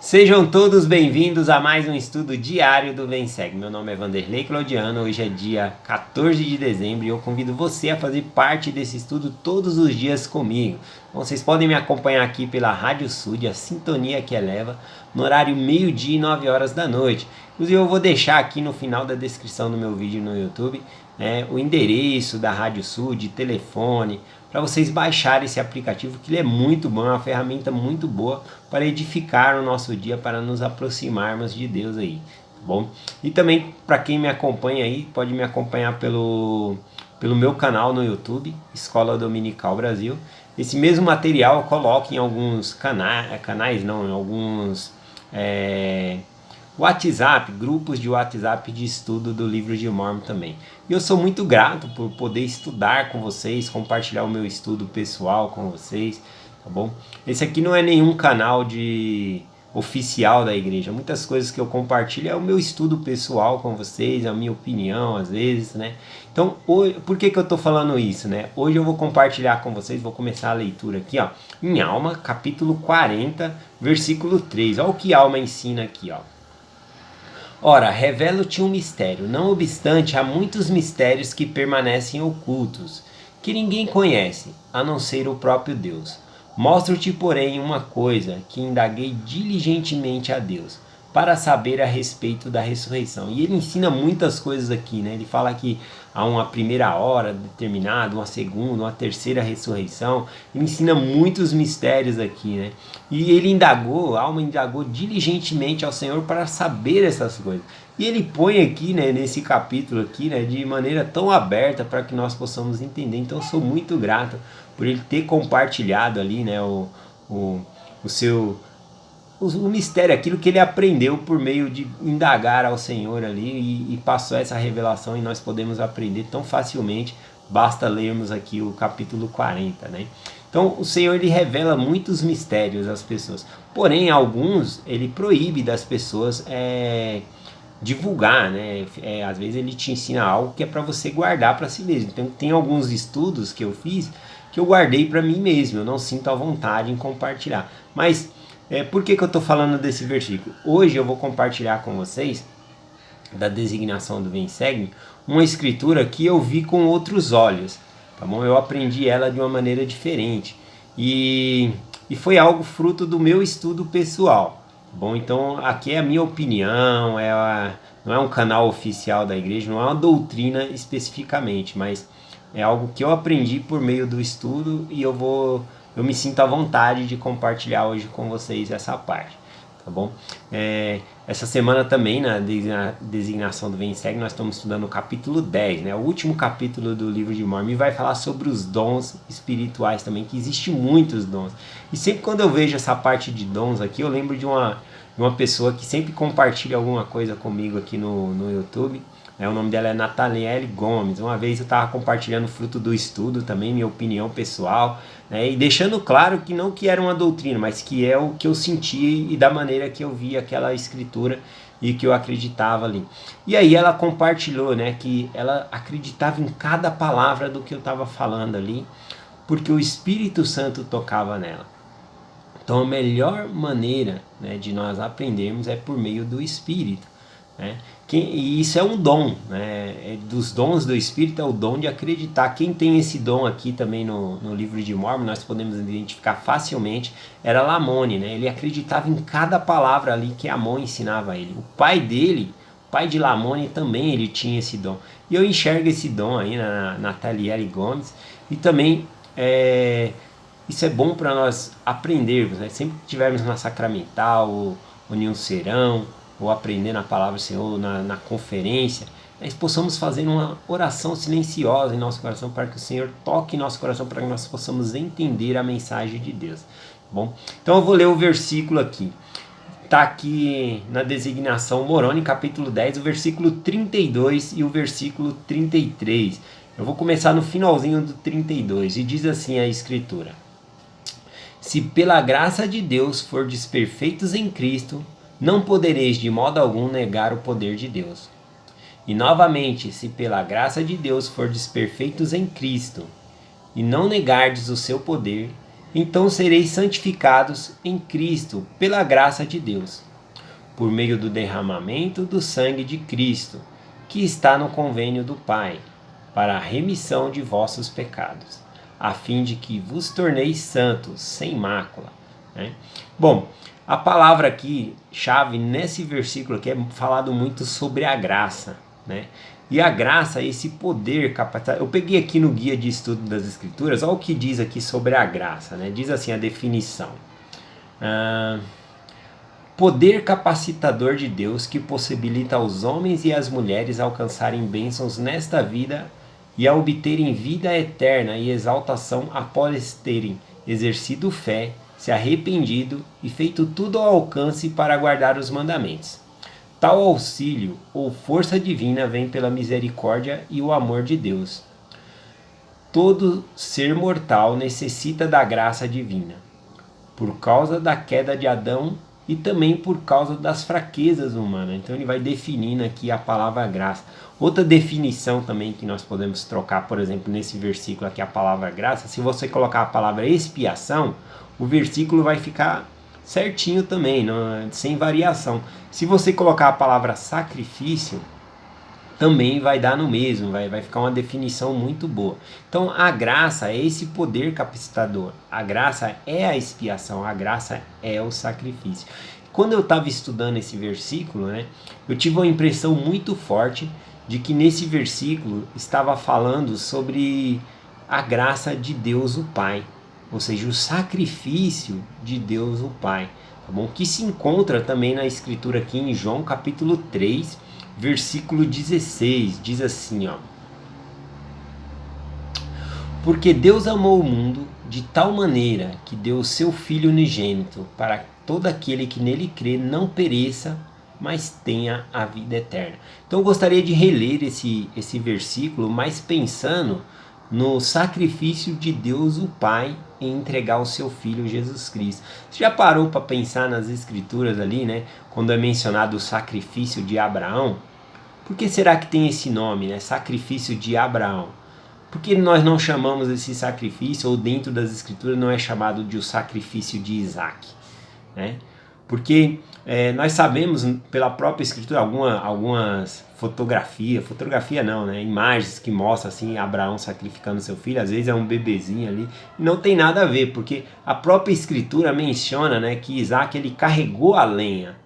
Sejam todos bem-vindos a mais um estudo diário do Vem Segue. Meu nome é Vanderlei Claudiano, hoje é dia 14 de dezembro e eu convido você a fazer parte desse estudo todos os dias comigo. Bom, vocês podem me acompanhar aqui pela Rádio Sud, a sintonia que eleva, no horário meio-dia e 9 horas da noite. Inclusive eu vou deixar aqui no final da descrição do meu vídeo no YouTube o endereço da Rádio Sud, telefone, para vocês baixarem esse aplicativo, que ele é muito bom, é uma ferramenta muito boa para edificar o nosso dia, para nos aproximarmos de Deus aí, tá bom? E também, para quem me acompanha aí, pode me acompanhar pelo meu canal no YouTube, Escola Dominical Brasil. Esse mesmo material eu coloco em alguns canais não, em alguns WhatsApp, grupos de WhatsApp de estudo do livro de Mórmon também. E eu sou muito grato por poder estudar com vocês, compartilhar o meu estudo pessoal com vocês, tá bom? Esse aqui não é nenhum canal oficial da igreja. Muitas coisas que eu compartilho é o meu estudo pessoal com vocês, a minha opinião às vezes, né? Então, hoje, por que eu tô falando isso, né? Hoje eu vou compartilhar com vocês, vou começar a leitura aqui, ó, em Alma, capítulo 40, versículo 3. Olha o que Alma ensina aqui, ó. Ora, revelo-te um mistério, não obstante, há muitos mistérios que permanecem ocultos, que ninguém conhece, a não ser o próprio Deus. Mostro-te, porém, uma coisa que indaguei diligentemente a Deus, para saber a respeito da ressurreição. E ele ensina muitas coisas aqui, né? Ele fala que há uma primeira hora determinada, uma segunda, uma terceira ressurreição. Ele ensina muitos mistérios aqui, né? E ele indagou, a alma indagou diligentemente ao Senhor para saber essas coisas. E ele põe aqui, né, nesse capítulo aqui, né, de maneira tão aberta para que nós possamos entender. Então eu sou muito grato por ele ter compartilhado ali, né, o mistério, aquilo que ele aprendeu por meio de indagar ao Senhor ali e passou essa revelação, e nós podemos aprender tão facilmente, basta lermos aqui o capítulo 40, né? Então o Senhor, ele revela muitos mistérios às pessoas, porém alguns ele proíbe das pessoas divulgar, né? Às vezes ele te ensina algo que é para você guardar para si mesmo. Então tem alguns estudos que eu fiz que eu guardei para mim mesmo, eu não sinto a vontade em compartilhar. Mas por que eu estou falando desse versículo? Hoje eu vou compartilhar com vocês, da designação do Vem Segue, uma escritura que eu vi com outros olhos, tá bom? Eu aprendi ela de uma maneira diferente e foi algo fruto do meu estudo pessoal, tá bom? Então aqui é a minha opinião, não é um canal oficial da igreja, não é uma doutrina especificamente, mas é algo que eu aprendi por meio do estudo e eu me sinto à vontade de compartilhar hoje com vocês essa parte, tá bom? Essa semana também, na designação do Vem Segue, nós estamos estudando o capítulo 10, né? O último capítulo do livro de Mórmon, e vai falar sobre os dons espirituais também, que existem muitos dons. E sempre quando eu vejo essa parte de dons aqui, eu lembro de uma pessoa que sempre compartilha alguma coisa comigo aqui no YouTube. O nome dela é Nathaniele Gomes. Uma vez eu estava compartilhando fruto do estudo também, minha opinião pessoal, né, e deixando claro que não que era uma doutrina, mas que é o que eu senti e da maneira que eu vi aquela escritura e que eu acreditava ali. E aí ela compartilhou, né, que ela acreditava em cada palavra do que eu estava falando ali, porque o Espírito Santo tocava nela. Então a melhor maneira, né, de nós aprendermos é por meio do Espírito, né? E isso é um dom, né? Dos dons do Espírito é o dom de acreditar. Quem tem esse dom aqui também no livro de Mórmon, nós podemos identificar facilmente, era Lamoni, né? Ele acreditava em cada palavra ali que Amon ensinava a ele. O pai dele, o pai de Lamoni, também ele tinha esse dom. E eu enxergo esse dom aí na Nathaniele Gomes. E também isso é bom para nós aprendermos, né? Sempre que estivermos na sacramental, ou em um serão, ou aprendendo a palavra do Senhor na conferência, nós possamos fazer uma oração silenciosa em nosso coração, para que o Senhor toque em nosso coração, para que nós possamos entender a mensagem de Deus, tá bom? Então eu vou ler o versículo aqui, está aqui na designação Moroni, capítulo 10, o versículo 32 e o versículo 33, eu vou começar no finalzinho do 32, e diz assim a escritura: se pela graça de Deus fordes perfeitos em Cristo, não podereis de modo algum negar o poder de Deus. E novamente, se pela graça de Deus fordes perfeitos em Cristo, e não negardes o seu poder, Então sereis santificados em Cristo pela graça de Deus, por meio do derramamento do sangue de Cristo, que está no convênio do Pai, para a remissão de vossos pecados, a fim de que vos torneis santos, sem mácula. Né? Bom, a palavra aqui, chave nesse versículo aqui, é falado muito sobre a graça, né? E a graça é esse poder capacitado. Eu peguei aqui no Guia de Estudo das Escrituras, olha o que diz aqui sobre a graça, né? Diz assim a definição. Poder capacitador de Deus que possibilita aos homens e às mulheres alcançarem bênçãos nesta vida e a obterem vida eterna e exaltação após terem exercido fé, se arrependido e feito tudo ao alcance para guardar os mandamentos. Tal auxílio ou força divina vem pela misericórdia e o amor de Deus. Todo ser mortal necessita da graça divina, por causa da queda de Adão e também por causa das fraquezas humanas. Então ele vai definindo aqui a palavra graça. Outra definição também que nós podemos trocar, por exemplo, nesse versículo aqui, a palavra graça, se você colocar a palavra expiação, o versículo vai ficar certinho também, sem variação. Se você colocar a palavra sacrifício, também vai dar no mesmo, vai ficar uma definição muito boa. Então a graça é esse poder capacitador, a graça é a expiação, a graça é o sacrifício. Quando eu estava estudando esse versículo, né, eu tive uma impressão muito forte de que nesse versículo estava falando sobre a graça de Deus o Pai, ou seja, o sacrifício de Deus o Pai, tá bom? Que se encontra também na escritura aqui em João capítulo 3, versículo 16, diz assim, ó: porque Deus amou o mundo de tal maneira que deu o seu Filho unigênito, para todo aquele que nele crê não pereça, mas tenha a vida eterna. Então eu gostaria de reler esse versículo, mas pensando no sacrifício de Deus o Pai em entregar o seu Filho Jesus Cristo. Você já parou para pensar nas escrituras ali, né? Quando é mencionado o sacrifício de Abraão? Por que será que tem esse nome, né? Sacrifício de Abraão? Por que nós não chamamos esse sacrifício, ou dentro das escrituras não é chamado de o sacrifício de Isaac, né? Porque nós sabemos pela própria escritura algumas fotografia não, né? Imagens que mostram assim Abraão sacrificando seu filho, às vezes é um bebezinho ali, e não tem nada a ver, porque a própria escritura menciona, né, que Isaac ele carregou a lenha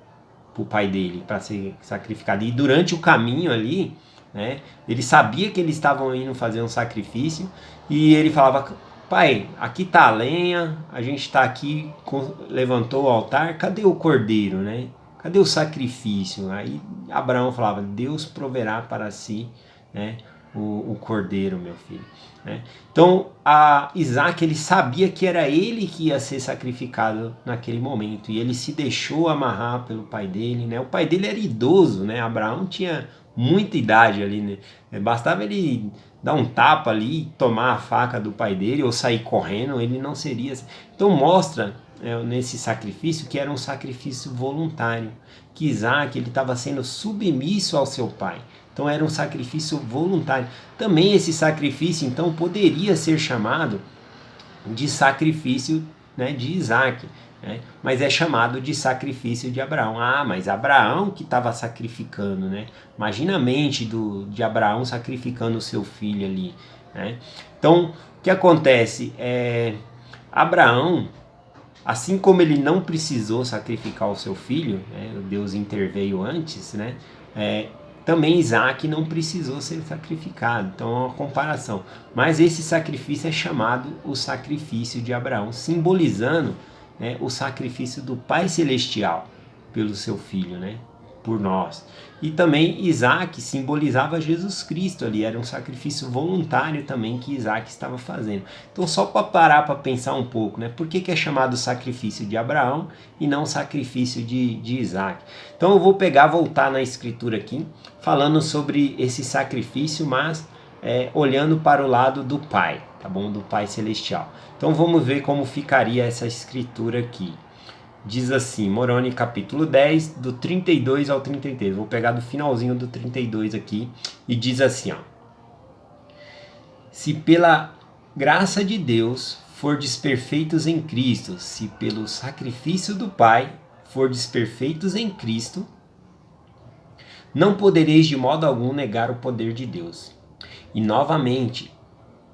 para o pai dele para ser sacrificado, e durante o caminho ali, né, ele sabia que eles estavam indo fazer um sacrifício, e ele falava: pai, aqui está a lenha, a gente está aqui, levantou o altar, cadê o cordeiro, né? Cadê o sacrifício? Aí Abraão falava: Deus proverá para si, né, o cordeiro, meu filho. Né? Então Isaac ele sabia que era ele que ia ser sacrificado naquele momento, e ele se deixou amarrar pelo pai dele. Né? O pai dele era idoso, né? Abraão tinha muita idade ali, né? Bastava ele dar um tapa ali, tomar a faca do pai dele ou sair correndo, ele não seria. Então mostra nesse sacrifício que era um sacrifício voluntário, que Isaac ele estava sendo submisso ao seu pai. Então era um sacrifício voluntário. Também esse sacrifício então poderia ser chamado de sacrifício, né, de Isaac, né? Mas é chamado de sacrifício de Abraão. Mas Abraão que estava sacrificando, né? Imagina a mente de Abraão sacrificando o seu filho ali, né? Então o que acontece? Abraão, assim como ele não precisou sacrificar o seu filho, né? Deus interveio antes, né? Também Isaac não precisou ser sacrificado. Então é uma comparação. Mas esse sacrifício é chamado o sacrifício de Abraão, simbolizando, né, o sacrifício do Pai Celestial pelo seu filho, né, por nós. E também Isaac simbolizava Jesus Cristo ali, era um sacrifício voluntário também que Isaac estava fazendo. Então só para parar para pensar um pouco, né, por que é chamado sacrifício de Abraão e não sacrifício de Isaac? Então eu vou voltar na escritura aqui, falando sobre esse sacrifício, mas olhando para o lado do Pai, tá bom? Do Pai Celestial. Então vamos ver como ficaria essa escritura aqui. Diz assim, Moroni capítulo 10, do 32 ao 33. Vou pegar do finalzinho do 32 aqui, e diz assim, ó: se pela graça de Deus fordes perfeitos em Cristo, se pelo sacrifício do Pai fordes perfeitos em Cristo, não podereis de modo algum negar o poder de Deus. E novamente,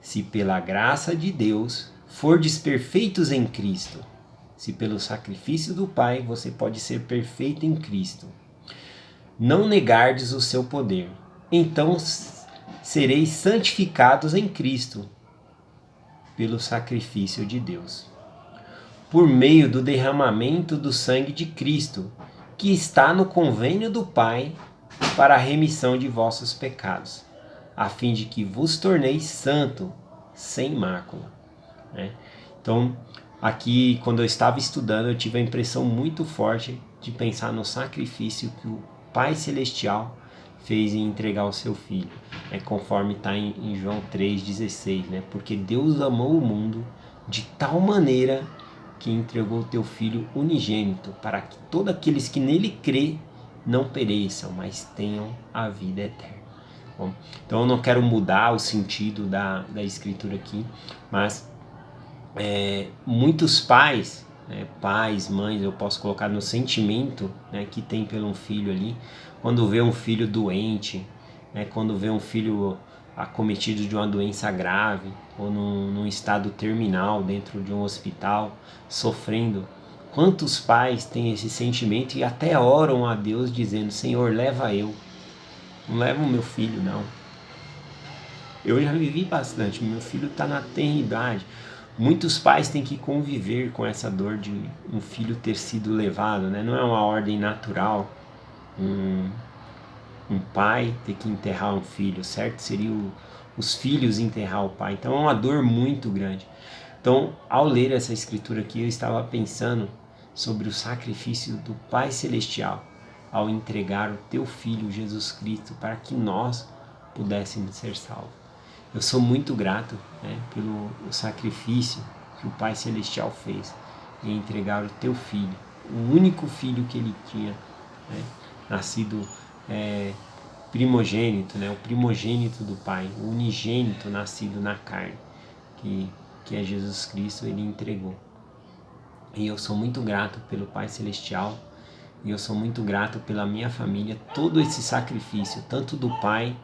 se pela graça de Deus fordes perfeitos em Cristo, se pelo sacrifício do Pai você pode ser perfeito em Cristo, não negardes o seu poder, então sereis santificados em Cristo pelo sacrifício de Deus, por meio do derramamento do sangue de Cristo, que está no convênio do Pai para a remissão de vossos pecados, a fim de que vos torneis santo, sem mácula. Então, aqui, quando eu estava estudando, eu tive a impressão muito forte de pensar no sacrifício que o Pai Celestial fez em entregar o seu Filho, conforme está em João 3,16, porque Deus amou o mundo de tal maneira que entregou o teu Filho unigênito, para que todos aqueles que nele crê não pereçam, mas tenham a vida eterna. Bom, então eu não quero mudar o sentido da escritura aqui, mas muitos pais, pais, mães, eu posso colocar no sentimento que tem pelo filho ali, quando vê um filho doente, quando vê um filho acometido de uma doença grave ou num estado terminal dentro de um hospital, sofrendo. Quantos pais têm esse sentimento e até oram a Deus dizendo: Senhor, leva eu, não leva o meu filho não. Eu já vivi bastante, meu filho está na tenridade. Muitos pais têm que conviver com essa dor de um filho ter sido levado, não é uma ordem natural um pai ter que enterrar um filho, certo? Seria os filhos enterrar o pai, então é uma dor muito grande. Então, ao ler essa escritura aqui, eu estava pensando sobre o sacrifício do Pai Celestial ao entregar o teu Filho Jesus Cristo para que nós pudéssemos ser salvos. Eu sou muito grato pelo sacrifício que o Pai Celestial fez em entregar o teu Filho, o único Filho que ele tinha, nascido primogênito, o primogênito do Pai, o unigênito nascido na carne, que é Jesus Cristo, ele entregou. E eu sou muito grato pelo Pai Celestial, e eu sou muito grato pela minha família, todo esse sacrifício, tanto do Pai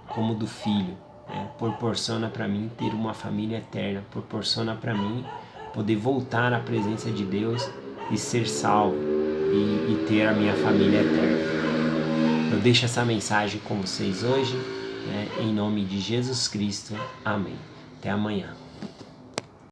como do Filho, proporciona para mim ter uma família eterna, proporciona para mim poder voltar à presença de Deus e ser salvo e ter a minha família eterna. Eu deixo essa mensagem com vocês hoje, em nome de Jesus Cristo. Amém. Até amanhã.